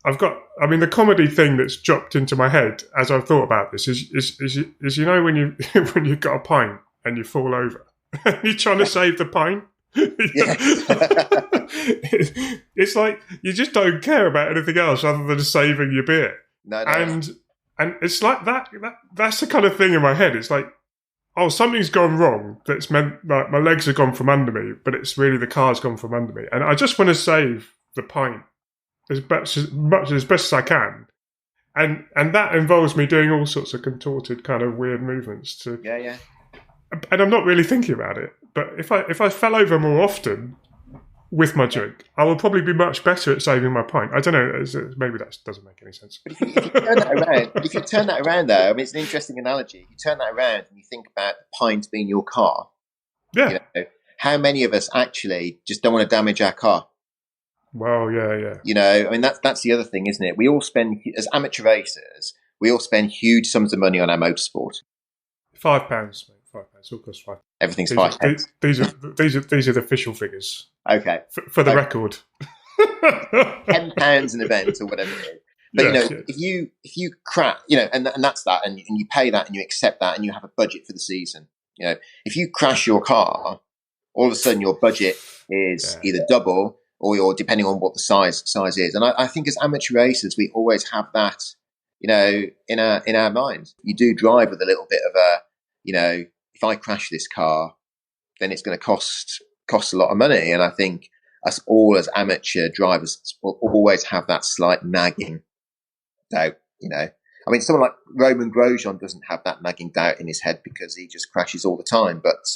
The comedy thing that's dropped into my head as I've thought about this is when you've got a pint and you fall over and you're trying to save the pint. It's like you just don't care about anything else other than saving your beer. No. And it's like that's the kind of thing in my head. It's like, oh, something's gone wrong. That's meant like my legs have gone from under me, but it's really the car's gone from under me, and I just want to save the pint as best as I can, and that involves me doing all sorts of contorted kind of weird movements and I'm not really thinking about it. But if I fell over more often with my drink, I will probably be much better at saving my pint. I don't know, maybe that doesn't make any sense. But if you turn that around, though, I mean, it's an interesting analogy. If you turn that around and you think about the pint being your car, how many of us actually just don't want to damage our car? Well, yeah. I mean, that's the other thing, isn't it? We all spend, as amateur racers, huge sums of money on our motorsport. £5, mate. £5. It all costs £5. Everything's £5. These are the official figures. Okay. For the record. £10 an event or whatever it is. But if you crash, and that's that, and you pay that, and you accept that, and you have a budget for the season. If you crash your car, all of a sudden your budget is either double, or you're depending on what the size is. And I think as amateur racers, we always have that, in our mind. You do drive with a little bit of a, if I crash this car, then it's going to cost a lot of money. And I think us all as amateur drivers will always have that slight nagging doubt, I mean, someone like Roman Grosjean doesn't have that nagging doubt in his head because he just crashes all the time. But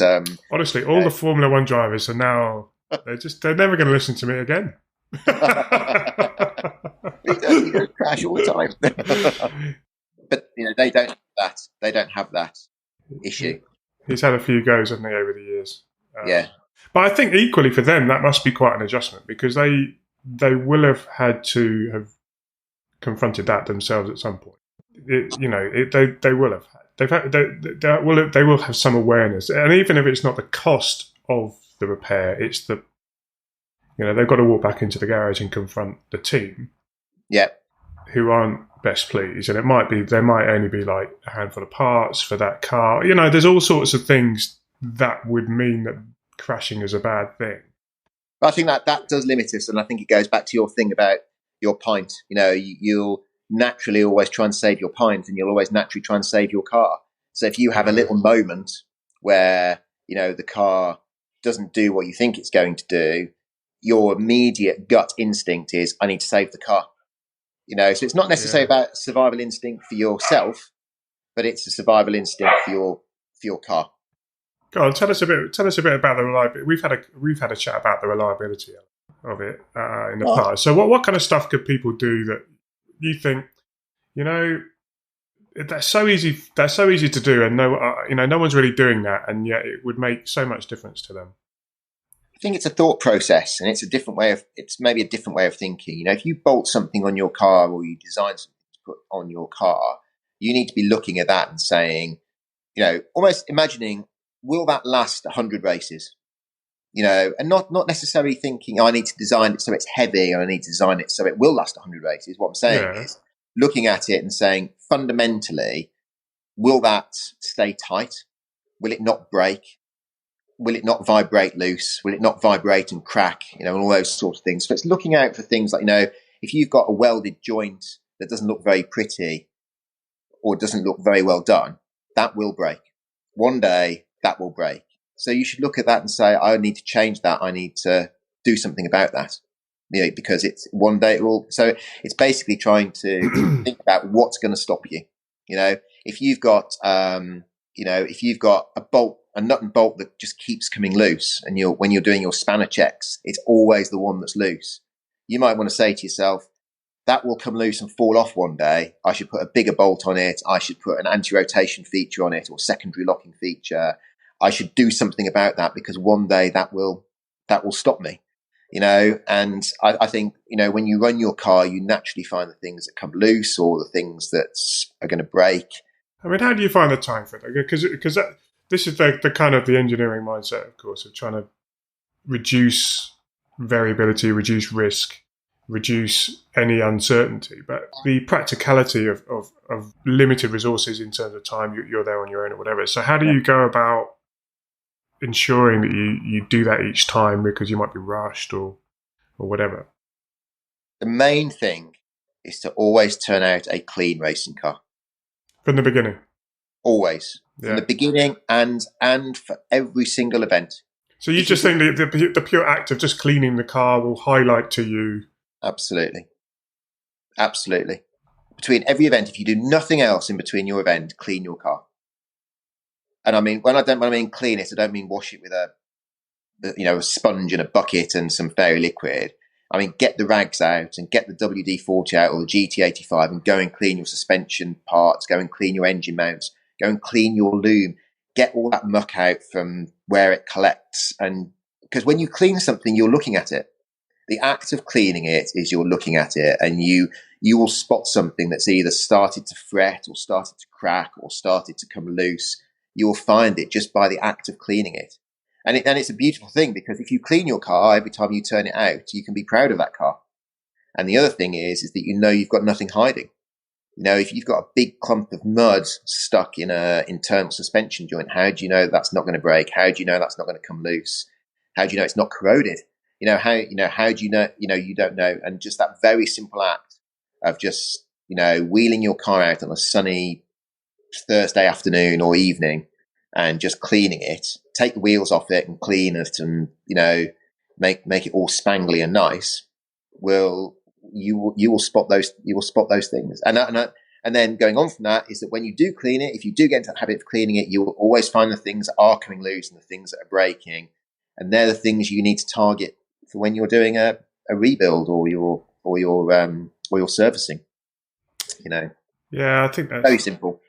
honestly, all the Formula One drivers are now, they're never going to listen to me again. He does crash all the time. But they don't have that issue. He's had a few goes, hasn't he, over the years? But I think equally for them, that must be quite an adjustment because they will have had to have confronted that themselves at some point. They will have had. They will have some awareness, and even if it's not the cost of the repair, it's the they've got to walk back into the garage and confront the team, who aren't best pleased, and there might only be like a handful of parts for that car. There's all sorts of things that would mean that crashing is a bad thing. But I think that does limit us, and I think it goes back to your thing about your pint. naturally always try and save your pint, and you'll always naturally try and save your car. So if you have a little moment where, the car doesn't do what you think it's going to do, your immediate gut instinct is, I need to save the car. So it's not necessarily about survival instinct for yourself, but it's a survival instinct for your car. Go on, tell us a bit about the reliability. We've had a chat about the reliability of it in the past. So what kind of stuff could people do that you think, that's so easy to do, and no one's really doing that, and yet it would make so much difference to them? I think it's a thought process, and it's maybe a different way of thinking. If you bolt something on your car, or you design something to put on your car, you need to be looking at that and saying, almost imagining, will that last 100 races? And not necessarily thinking, I need to design it so it's heavy, or I need to design it so it will last 100 races. What I'm saying is looking at it and saying, fundamentally, will that stay tight? Will it not break? Will it not vibrate loose? Will it not vibrate and crack? And all those sorts of things. So it's looking out for things like, if you've got a welded joint that doesn't look very pretty or doesn't look very well done, that will break. One day that will break. So you should look at that and say, I need to change that. I need to do something about that. Because it's one day it will. So it's basically trying to think about what's going to stop you. If you've got, if you've got a nut and bolt that just keeps coming loose, and when you're doing your spanner checks, it's always the one that's loose. You might want to say to yourself, that will come loose and fall off one day. I should put a bigger bolt on it. I should put an anti-rotation feature on it, or secondary locking feature. I should do something about that, because one day that will stop me. And I think, when you run your car, you naturally find the things that come loose, or the things that are going to break. I mean, how do you find the time for it? Because this is the kind of the engineering mindset, of course, of trying to reduce variability, reduce risk, reduce any uncertainty. But the practicality of limited resources in terms of time, you're there on your own or whatever. So how do you go about ensuring that you do that each time, because you might be rushed or whatever? The main thing is to always turn out a clean racing car. From the beginning? Always. Yeah. From the beginning and for every single event. So you just think the pure act of just cleaning the car will highlight to you? Absolutely. Between every event, if you do nothing else in between your event, clean your car. And I mean, when I mean clean it, I don't mean wash it with a sponge and a bucket and some fairy liquid. I mean, get the rags out and get the WD-40 out, or the GT85, and go and clean your suspension parts, go and clean your engine mounts, go and clean your loom, get all that muck out from where it collects. And because when you clean something, you're looking at it. The act of cleaning it is you're looking at it, and you will spot something that's either started to fret or started to crack or started to come loose. You will find it just by the act of cleaning it. And it's a beautiful thing, because if you clean your car every time you turn it out, you can be proud of that car. And the other thing is that you've got nothing hiding. If you've got a big clump of mud stuck in a internal suspension joint, how do you know that's not going to break? How do you know that's not going to come loose? How do you know it's not corroded? How do you know, you don't know. And just that very simple act of just, wheeling your car out on a sunny Thursday afternoon or evening and just cleaning it, take the wheels off it and clean it, and make it all spangly and nice. You will spot those things. And then going on from that is that when you do clean it, if you do get into the habit of cleaning it, you will always find the things that are coming loose and the things that are breaking, and they're the things you need to target for when you're doing a rebuild or your servicing. Yeah, I think that's very simple.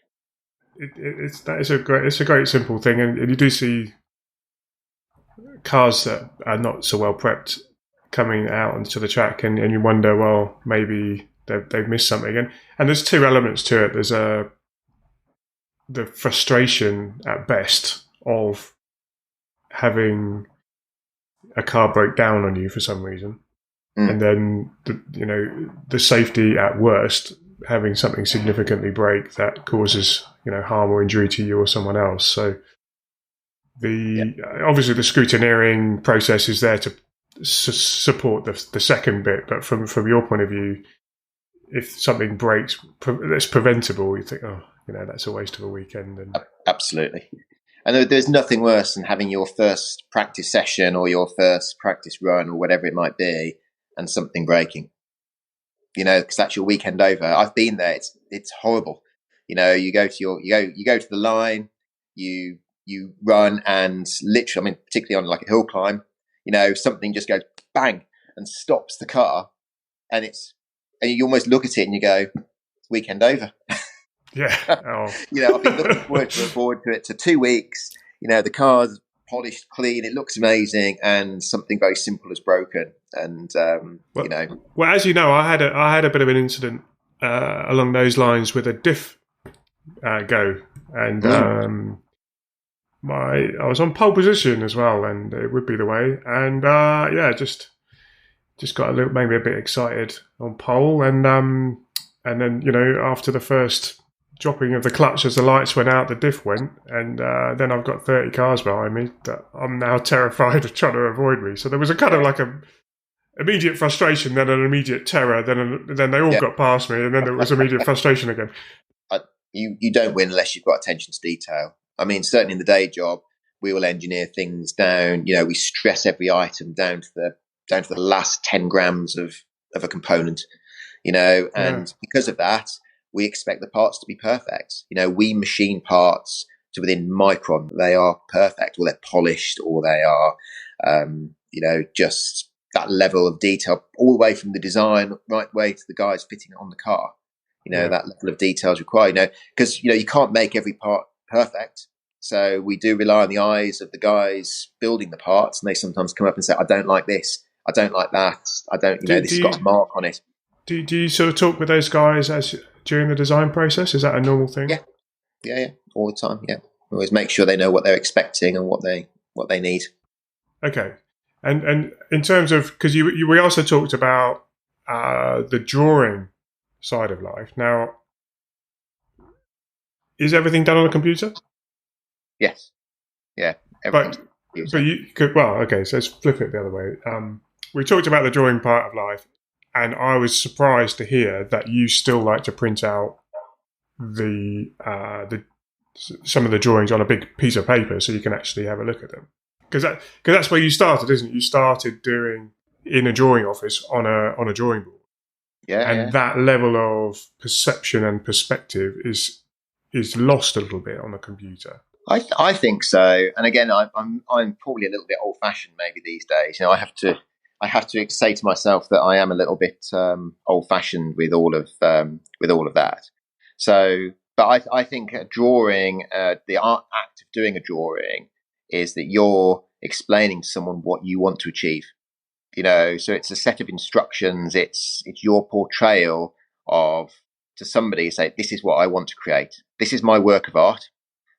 It's a great simple thing, and you do see cars that are not so well prepped coming out onto the track, and you wonder, well, maybe they've missed something. And there's two elements to it. There's the frustration at best of having a car break down on you for some reason, and then the safety at worst, having something significantly break that causes harm or injury to you or someone else. So obviously the scrutineering process is there to support the second bit, but from your point of view, if something breaks that's preventable, you think, oh, that's a waste of a weekend. And absolutely. And there's nothing worse than having your first practice session or your first practice run or whatever it might be, and something breaking. Because that's your weekend over. I've been there. It's horrible. You go to the line, you run, and literally, particularly on like a hill climb, something just goes bang and stops the car, and you almost look at it and you go, weekend over. Yeah. Oh. I've been looking forward to it to 2 weeks. The car's polished, clean, it looks amazing, and something very simple is broken. And well, as you know, I had a bit of an incident along those lines with a diff go, and I was on pole position as well, and it would be the way, and just got maybe a bit excited on pole, and then after the first dropping of the clutch as the lights went out, the diff went, and then I've got 30 cars behind me that I'm now terrified of trying to avoid me. So there was a kind of like a immediate frustration, then an immediate terror, then they all got past me, and then there was immediate frustration again. You don't win unless you've got attention to detail. Certainly in the day job, we will engineer things down. We stress every item down to the last 10 grams of a component. And because of that, we expect the parts to be perfect. We machine parts to within micron. They are perfect, or they're polished, or they are, just that level of detail, all the way from the design right way to the guys fitting it on the car. That level of detail is required. Because you can't make every part perfect. So we do rely on the eyes of the guys building the parts, and they sometimes come up and say, "I don't like this. I don't like that. I don't. This has got a mark on it." Do you sort of talk with those guys during the design process? Is that a normal thing? Yeah, all the time. Yeah, always make sure they know what they're expecting and what they need. Okay, and in terms of, because we also talked about the drawing side of life. Now, is everything done on a computer? Yes. Yeah. But you could, okay. So let's flip it the other way. We talked about the drawing part of life. And I was surprised to hear that you still like to print out some of the drawings on a big piece of paper so you can actually have a look at them. Because that's where you started, isn't it? You started doing in a drawing office on a drawing board. Yeah. And that level of perception and perspective is lost a little bit on a computer. I think so. And again, I'm probably a little bit old fashioned maybe these days. I have to say to myself that I am a little bit old-fashioned with all of that. So, but I think a drawing, the act of doing a drawing, is that you're explaining to someone what you want to achieve. So it's a set of instructions. It's your portrayal to somebody, say, this is what I want to create. This is my work of art,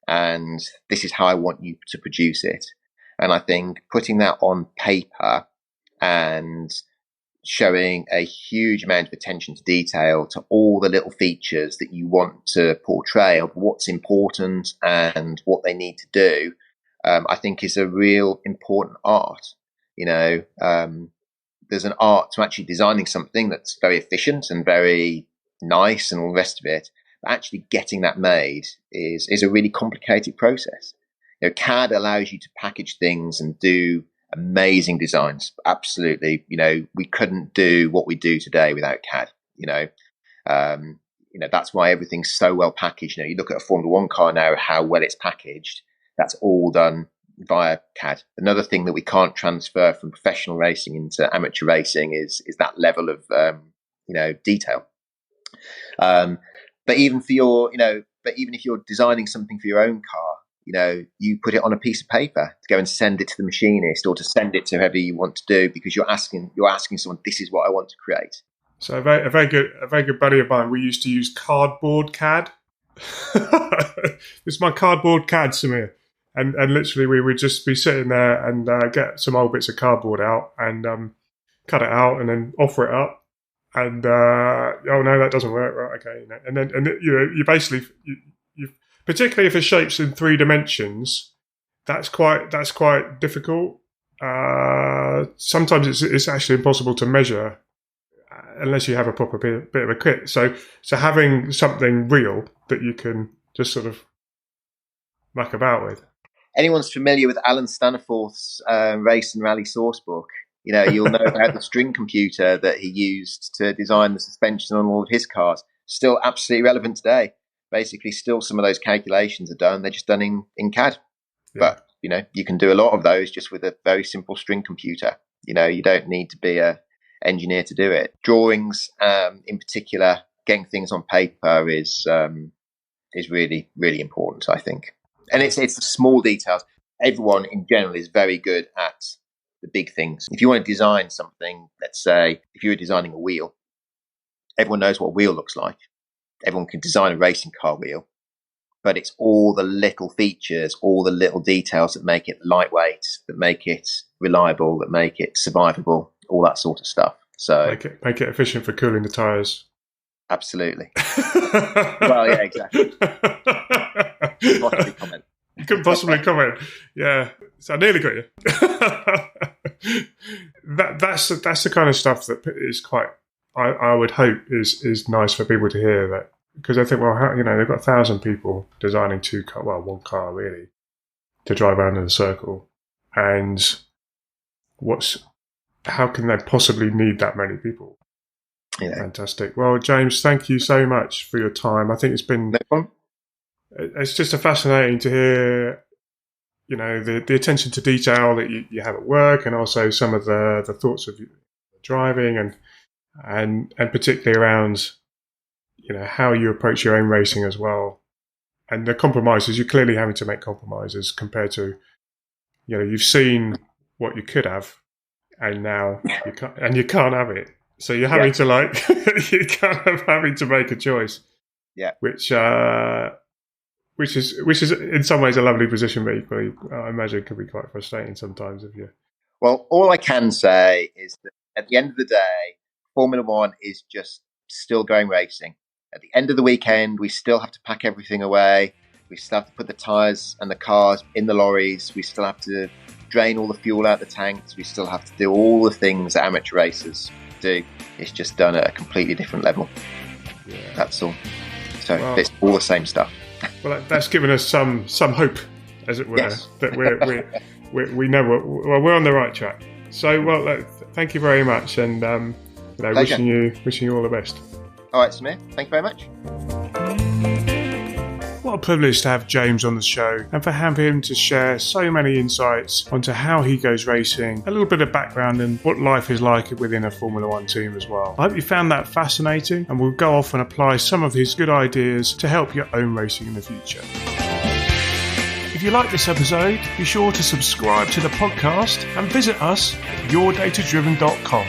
and this is how I want you to produce it. And I think putting that on paper and showing a huge amount of attention to detail to all the little features that you want to portray of what's important and what they need to do, I think is a real important art. There's an art to actually designing something that's very efficient and very nice and all the rest of it. But actually getting that made is a really complicated process. CAD allows you to package things and do amazing designs. Absolutely. We couldn't do what we do today without CAD. That's why everything's so well packaged. You look at a Formula One car now, how well it's packaged. That's all done via CAD. Another thing that we can't transfer from professional racing into amateur racing is that level of detail. But even for even if you're designing something for your own car, you put it on a piece of paper to go and send it to the machinist or to send it to whoever you want to do, because you're asking someone, this is what I want to create. So a very good buddy of mine, we used to use cardboard CAD. This is my cardboard CAD, Samir. And literally we would just be sitting there and get some old bits of cardboard out and cut it out and then offer it up. And oh no, that doesn't work, right? Okay, and then you basically you particularly if the shape's in 3 dimensions, that's quite difficult. Sometimes it's actually impossible to measure unless you have a proper bit of a kit. So having something real that you can just sort of muck about with. Anyone's familiar with Allan Staniforths' race and rally sourcebook, you'll know about the string computer that he used to design the suspension on all of his cars. Still absolutely relevant today. Basically, still some of those calculations are done. They're just done in CAD. Yeah. But, you can do a lot of those just with a very simple string computer. You don't need to be a engineer to do it. Drawings, in particular, getting things on paper is really, really important, I think. And it's the small details. Everyone in general is very good at the big things. If you want to design something, let's say, if you were designing a wheel, everyone knows what a wheel looks like. Everyone can design a racing car wheel, but it's all the little features, all the little details that make it lightweight, that make it reliable, that make it survivable, all that sort of stuff. So make it efficient for cooling the tyres. Absolutely. Well, yeah, exactly. Possibly comment. You couldn't possibly comment. Yeah, so I nearly got you. That's the kind of stuff that is quite. I would hope is nice for people to hear that, because I think, well, they've got 1,000 people designing one car really to drive around in a circle, and how can they possibly need that many people? Yeah. Fantastic. Well, James, thank you so much for your time. I think it's been. No problem. It's just fascinating to hear, the attention to detail that you have at work, and also some of the thoughts of driving and particularly around, how you approach your own racing as well, and the compromises. You're clearly having to make compromises compared to, you've seen what you could have, and now you can't have it. So you're having to you're kind of having to make a choice. Yeah. Which is in some ways a lovely position, but equally, I imagine, can be quite frustrating sometimes if you. Well, all I can say is that at the end of the day, Formula One is just still going racing. At the end of the weekend, we still have to pack everything away. We still have to put the tyres and the cars in the lorries. We still have to drain all the fuel out the tanks. We still have to do all the things that amateur racers do. It's just done at a completely different level. Yeah. That's all. So it's all the same stuff. Well, that's given us some hope, as it were, yes. That we know we're on the right track. So, thank you very much, and wishing you all the best. All right, Samir. Thank you very much. What a privilege to have James on the show, and for him to share so many insights onto how he goes racing, a little bit of background and what life is like within a Formula One team as well. I hope you found that fascinating, and we'll go off and apply some of his good ideas to help your own racing in the future. If you like this episode, be sure to subscribe to the podcast and visit us at yourdatadriven.com.